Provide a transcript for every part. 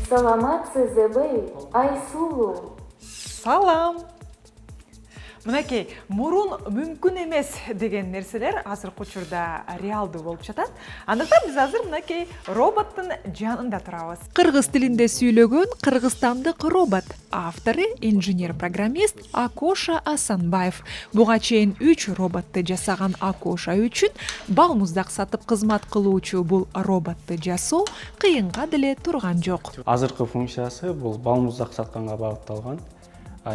Саламатсызбы, Айсулу? Салам. Мынакей, мурун мүмкүн эмес деген нерселер азыркы учурда реалдуу болуп жатат. Андыктан биз азыр мынакей роботтун жанында турабыз. Кыргыз тилинде сүйлөгөн кыргызстандык робот. Автору инженер-программист Акоша Асанбаев. Буга чейин 3 роботту жасаган Акоша үчүн балмуздак сатып кызмат кылуучу бул роботту жасоо кыйынга деле турган жок. Азыркы функциясы бул балмуздак сатканга багытталган.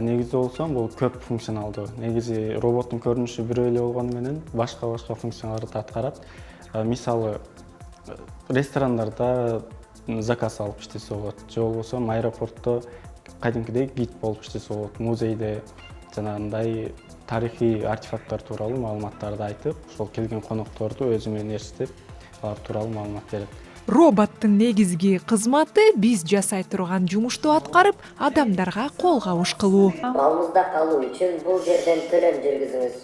Негизи болсо бул көп функционалдуу. Негизи роботтун көрүнүшү бирөө эле болгону менен башка функцияларды аткарат. Мисалы, ресторандарда заказ алып иштесе болот, же болбосо аэропортто кадимкидей гид болуп иштесе болот. Музейде жанагындай тарыхый артефакттар тууралуу маалыматтарды айтып, ошол келген конокторду өзү менен ээрчитип, алар тууралуу маалымат берет. Роботтун негизги кызматы биз жасай турган жумушту аткарып, адамдарга кол кабыш кылуу. Балмуздак алуу үчүн бул жерден төлөм жүргүзүңүз.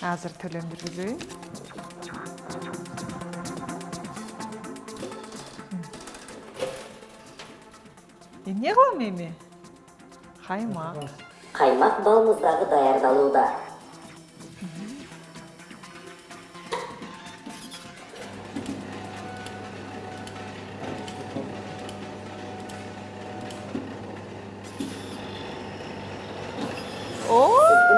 Азыр төлөм жүргүзөйүн. Эмне кылам эми? Каймак. Каймак балмуздагы даярдалууда.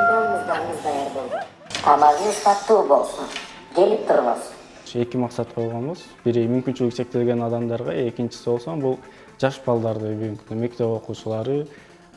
Балмуздагыңыз даяр болду. Тамагыңыз таттуу болсун. Келип туруңуз. Эки максат койгонбуз. Бири мүмкүнчүлүгү чектелген адамдарга, экинчиси болсо бул жаш балдарды, мектеп окуучулары,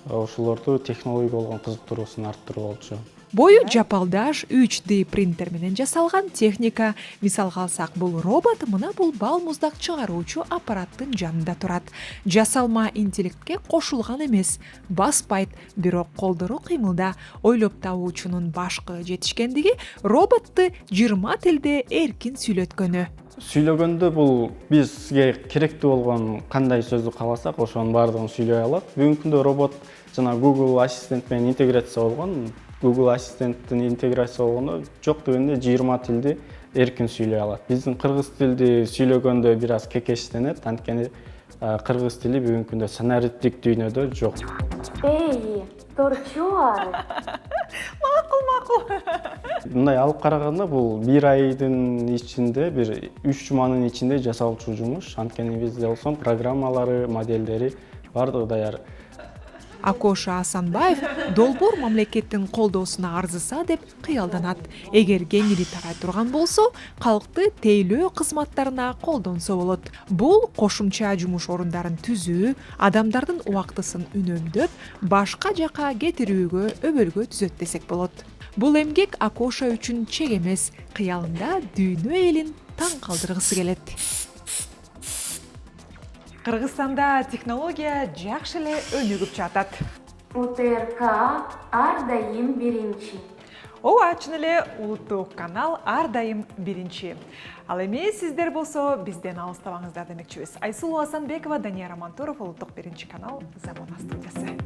ошолорду технологияга болгон кызыктыруусун арттыруу болчу. Бою жапалдаш 3D принтер менен жасалган техника. Мисалга алсак, бул робот мына бул балмуздак чыгаруучу аппараттын жанында турат. Жасалма интеллектке кошулган эмес, баспайт, бирок колдору кыймылда. Ойлоп табуучунун башкы жетишкендиги роботту 20 тилде эркин сүйлөткөнү. Сүйлөгөндө бул бизге керектүү болгон кандай сөздү кааласак, ошонун баардыгын сүйлөй алат. Бүгүнкү күндө робот жана Google Assistant менен интеграция болгон. Google Assistant интеграция болгондо жок дегенде 20 тилди эркин сүйлөй алат. Биздин кыргыз тилди сүйлөгөндө бир аз кекештенет, анткени кыргыз тили бүгүнкү күндө санариптик дүйнөдө жок. Эй, торчуар? Макул. Мындай алып караганда бул бир айдын ичинде, бир 3 жуманын ичинде жасалчу жумуш. Анткени бизде болсо программалары, модельдери бардыгы даяр. Акоша Асанбаев долбоор мамлекеттин колдоосуна арзыса деп кыялданат. Эгер кеңири тарай турган болсо, калкты тейлөө кызматтарына колдонсо болот. Бул кошумча жумуш орундарын түзүү, адамдардын убактысын үнөмдөп, башка жака кетирүүгө өбөлгө түзөт десек болот. Бул эмгек Акоша үчүн чек эмес, кыялында дүйнө элин таң калтыргысы келет. Кыргызстанда технология жакшы эле өнүгүп жатат. УТРК ар дайым биринчи. Ооба, чын эле улуттук канал ар дайым биринчи. Ал эми сиздер болсо бизден алыстабаңыздар демекчибиз. Айсулу Асанбекова, Данияр Амантуров, улуттук биринчи канал, Забона студиясы.